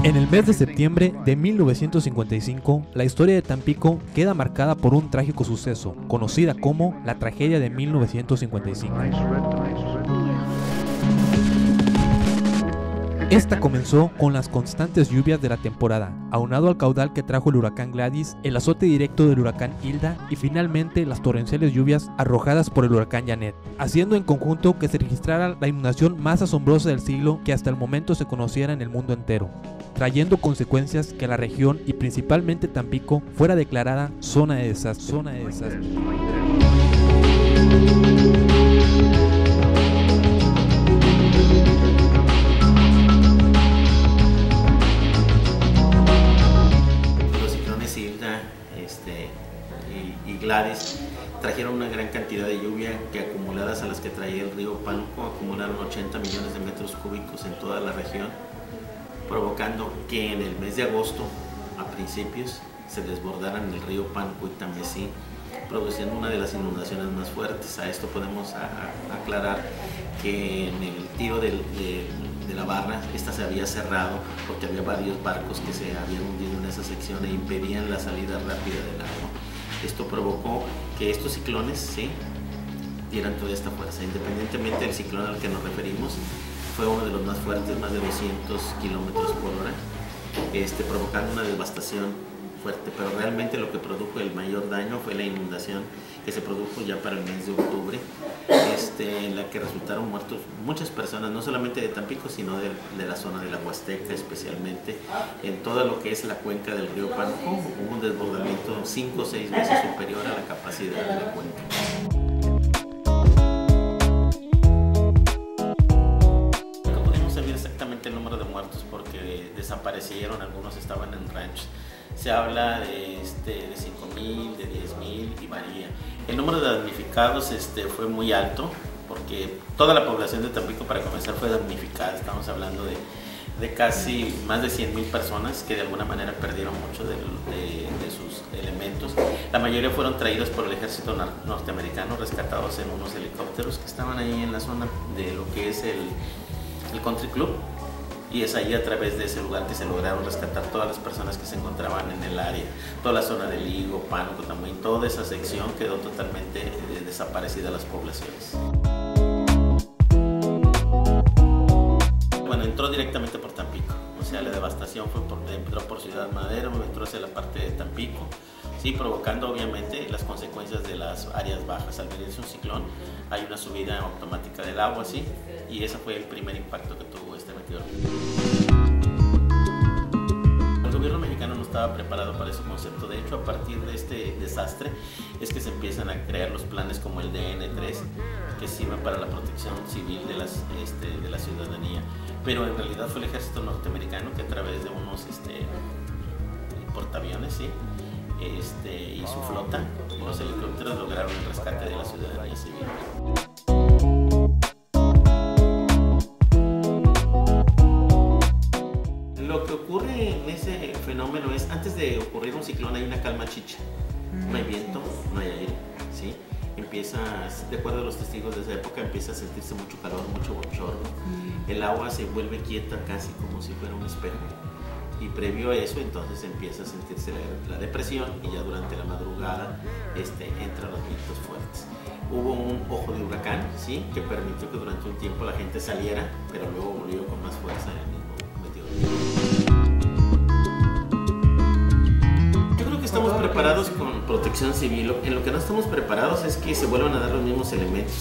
En el mes de septiembre de 1955, la historia de Tampico queda marcada por un trágico suceso, conocida como la tragedia de 1955. Esta comenzó con las constantes lluvias de la temporada, aunado al caudal que trajo el huracán Gladys, el azote directo del huracán Hilda y finalmente las torrenciales lluvias arrojadas por el huracán Janet, haciendo en conjunto que se registrara la inundación más asombrosa del siglo que hasta el momento se conociera en el mundo entero, trayendo consecuencias que la región y principalmente Tampico fuera declarada zona de desastre. Y Gladys trajeron una gran cantidad de lluvia que, acumuladas a las que traía el río Pánuco, acumularon 80 millones de metros cúbicos en toda la región, provocando que en el mes de agosto, a principios, se desbordaran el río Pánuco y Tamesí, produciendo una de las inundaciones más fuertes. A esto podemos aclarar que en el tiro de la barra, esta se había cerrado porque había varios barcos que se habían hundido en esa sección e impedían la salida rápida del agua. Esto provocó que estos ciclones dieran toda esta fuerza. Independientemente del ciclón al que nos referimos, fue uno de los más fuertes, más de 200 kilómetros por hora, provocando una devastación fuerte, pero realmente lo que produjo el mayor daño fue la inundación que se produjo ya para el mes de octubre, en la que resultaron muertos muchas personas, no solamente de Tampico, sino de la zona de la Huasteca, especialmente en todo lo que es la cuenca del río Pánuco. Hubo un desbordamiento 5 o 6 veces superior a la capacidad de la cuenca. No podemos saber exactamente el número de muertos porque desaparecieron, algunos estaban en ranchos. Se habla de 5.000, de 10.000 y varía. El número de damnificados fue muy alto porque toda la población de Tampico, para comenzar, fue damnificada. Estamos hablando de casi más de 100.000 personas que de alguna manera perdieron mucho de sus elementos. La mayoría fueron traídos por el ejército norteamericano, rescatados en unos helicópteros que estaban ahí en la zona de lo que es el Country Club. Y es ahí, a través de ese lugar, que se lograron rescatar todas las personas que se encontraban en el área. Toda la zona de Ligo, Pánuco también, toda esa sección quedó totalmente desaparecida las poblaciones. Bueno, entró directamente por Tampico, o sea, la devastación entró por Ciudad Madero, entró hacia la parte de Tampico, provocando obviamente las consecuencias de las áreas bajas. Al venirse un ciclón, hay una subida automática del agua, y ese fue el primer impacto que tuvo este meteorito. El gobierno mexicano no estaba preparado para ese concepto. De hecho, a partir de este desastre es que se empiezan a crear los planes como el DN3, que sirven para la protección civil de la ciudadanía. Pero en realidad fue el ejército norteamericano que, a través de unos portaaviones, y su flota, los helicópteros, lograron el rescate de la ciudadanía civil. Lo que ocurre en ese fenómeno es, antes de ocurrir un ciclón, hay una calma chicha. No hay viento, no hay aire, Empieza, de acuerdo a los testigos de esa época, empieza a sentirse mucho calor, mucho bochorno. El agua se vuelve quieta, casi como si fuera un espejo. Y previo a eso, entonces empieza a sentirse la depresión, y ya durante la madrugada entran los vientos fuertes. Hubo un ojo de huracán, que permitió que durante un tiempo la gente saliera, pero luego volvió con más fuerza el mismo meteorito. Yo creo que estamos preparados con protección civil. En lo que no estamos preparados es que se vuelvan a dar los mismos elementos.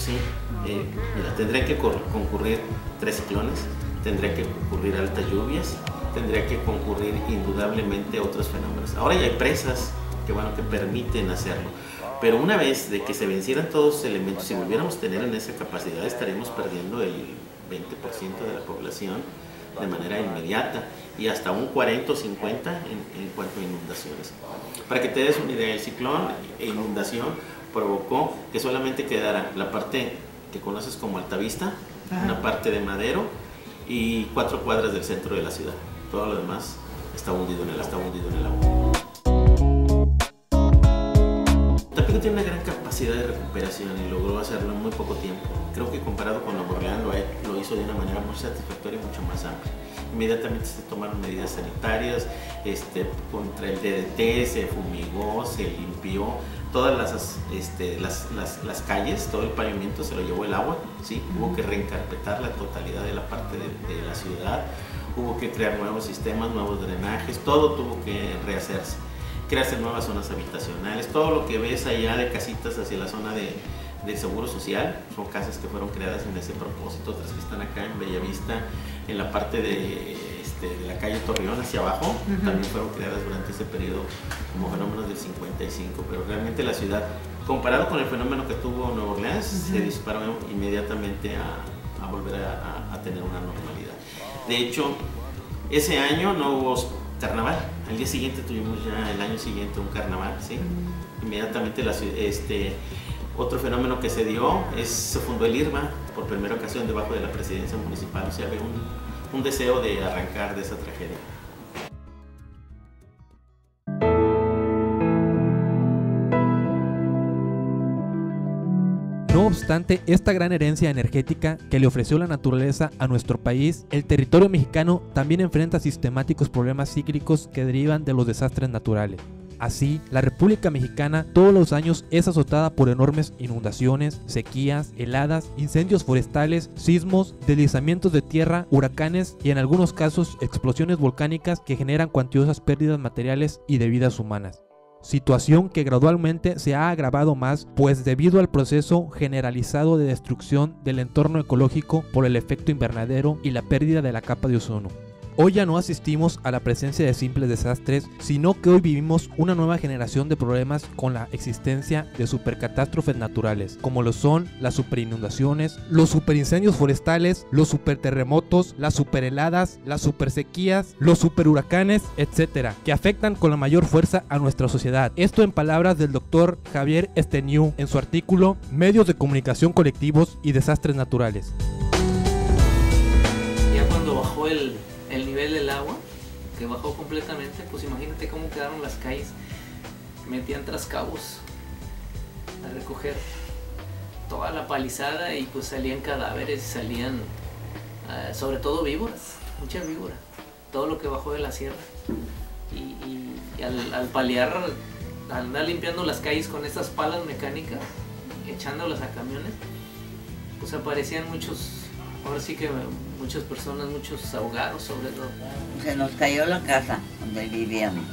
Mira, tendría que concurrir 3 ciclones, tendría que concurrir altas lluvias, tendría que concurrir indudablemente otros fenómenos. Ahora ya hay presas que permiten hacerlo, pero una vez de que se vencieran todos los elementos, si volviéramos a tener en esa capacidad, estaríamos perdiendo el 20% de la población de manera inmediata, y hasta un 40 o 50 en cuanto a inundaciones. Para que te des una idea, el ciclón e inundación provocó que solamente quedara la parte que conoces como Altavista, una parte de Madero y 4 cuadras del centro de la ciudad. Todo lo demás está hundido en el agua. México tiene una gran capacidad de recuperación y logró hacerlo en muy poco tiempo. Creo que comparado con Nuevo Orleans lo hizo de una manera muy satisfactoria y mucho más amplia. Inmediatamente se tomaron medidas sanitarias, contra el DDT, se fumigó, se limpió todas las calles, todo el pavimento se lo llevó el agua, ¿sí? Hubo que reencarpetar la totalidad de la parte de la ciudad, hubo que crear nuevos sistemas, nuevos drenajes, todo tuvo que rehacerse, crearse nuevas zonas habitacionales, todo lo que ves allá de casitas hacia la zona de Seguro Social, son casas que fueron creadas en ese propósito, otras que están acá en Bellavista, en la parte de la calle Torreón hacia abajo, también fueron creadas durante ese periodo como fenómenos del 55, pero realmente la ciudad, comparado con el fenómeno que tuvo Nueva Orleans, se disparó inmediatamente a volver a tener una normalidad. De hecho, ese año no hubo carnaval, al día siguiente tuvimos ya el año siguiente un carnaval, ¿sí? Inmediatamente otro fenómeno que se dio se fundó el IRMA por primera ocasión debajo de la presidencia municipal, o sea, había un deseo de arrancar de esa tragedia. No obstante esta gran herencia energética que le ofreció la naturaleza a nuestro país, el territorio mexicano también enfrenta sistemáticos problemas cíclicos que derivan de los desastres naturales. Así, la República Mexicana todos los años es azotada por enormes inundaciones, sequías, heladas, incendios forestales, sismos, deslizamientos de tierra, huracanes y en algunos casos explosiones volcánicas que generan cuantiosas pérdidas materiales y de vidas humanas. Situación que gradualmente se ha agravado más, pues debido al proceso generalizado de destrucción del entorno ecológico por el efecto invernadero y la pérdida de la capa de ozono. Hoy ya no asistimos a la presencia de simples desastres, sino que hoy vivimos una nueva generación de problemas con la existencia de supercatástrofes naturales, como lo son las superinundaciones, los superincendios forestales, los superterremotos, las superheladas, las supersequías, los superhuracanes, etc., que afectan con la mayor fuerza a nuestra sociedad. Esto en palabras del doctor Javier Esteniu en su artículo Medios de comunicación colectivos y desastres naturales. Ya cuando bajó el nivel del agua, que bajó completamente, pues imagínate cómo quedaron las calles. Metían trascabos a recoger toda la palizada y pues salían cadáveres, salían sobre todo víboras, muchas víboras, todo lo que bajó de la sierra. Y al paliar, al andar limpiando las calles con estas palas mecánicas, echándolas a camiones, pues aparecían ahora sí que muchas personas, muchos ahogados sobre todo. Se nos cayó la casa donde vivíamos.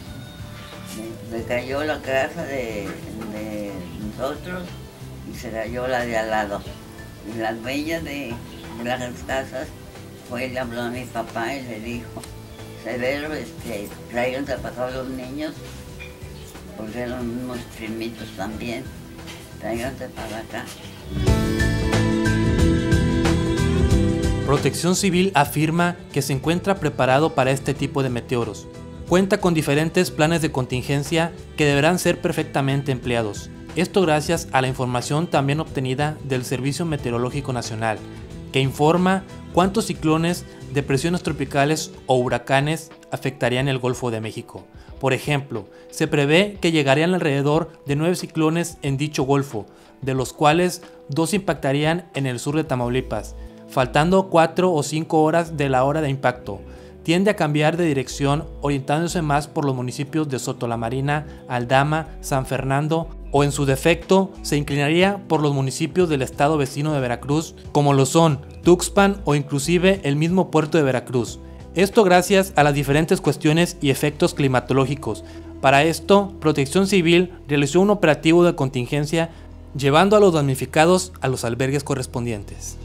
Se cayó la casa de nosotros y se cayó la de al lado. Y la dueña de las casas le habló a mi papá y le dijo: Severo, tráiganse para acá los niños, porque eran unos primitos también, tráiganse para acá. Protección Civil afirma que se encuentra preparado para este tipo de meteoros. Cuenta con diferentes planes de contingencia que deberán ser perfectamente empleados. Esto gracias a la información también obtenida del Servicio Meteorológico Nacional, que informa cuántos ciclones, depresiones tropicales o huracanes afectarían el Golfo de México. Por ejemplo, se prevé que llegarían alrededor de 9 ciclones en dicho golfo, de los cuales 2 impactarían en el sur de Tamaulipas, faltando 4 o 5 horas de la hora de impacto. Tiende a cambiar de dirección, orientándose más por los municipios de Soto la Marina, Aldama, San Fernando, o en su defecto se inclinaría por los municipios del estado vecino de Veracruz, como lo son Tuxpan o inclusive el mismo puerto de Veracruz. Esto gracias a las diferentes cuestiones y efectos climatológicos. Para esto, Protección Civil realizó un operativo de contingencia, llevando a los damnificados a los albergues correspondientes.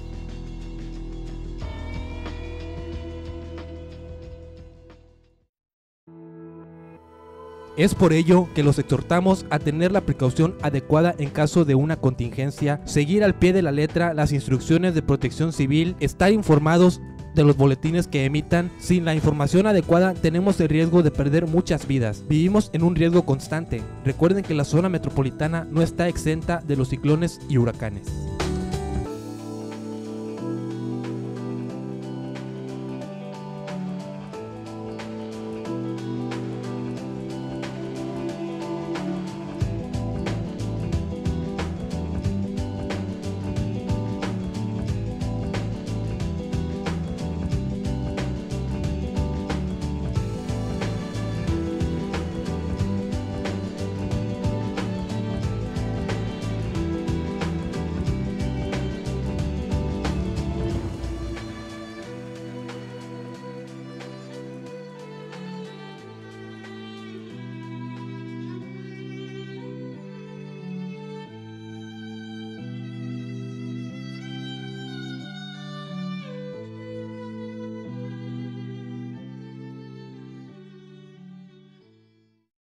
Es por ello que los exhortamos a tener la precaución adecuada en caso de una contingencia, seguir al pie de la letra las instrucciones de Protección Civil, estar informados de los boletines que emitan. Sin la información adecuada tenemos el riesgo de perder muchas vidas. Vivimos en un riesgo constante. Recuerden que la zona metropolitana no está exenta de los ciclones y huracanes.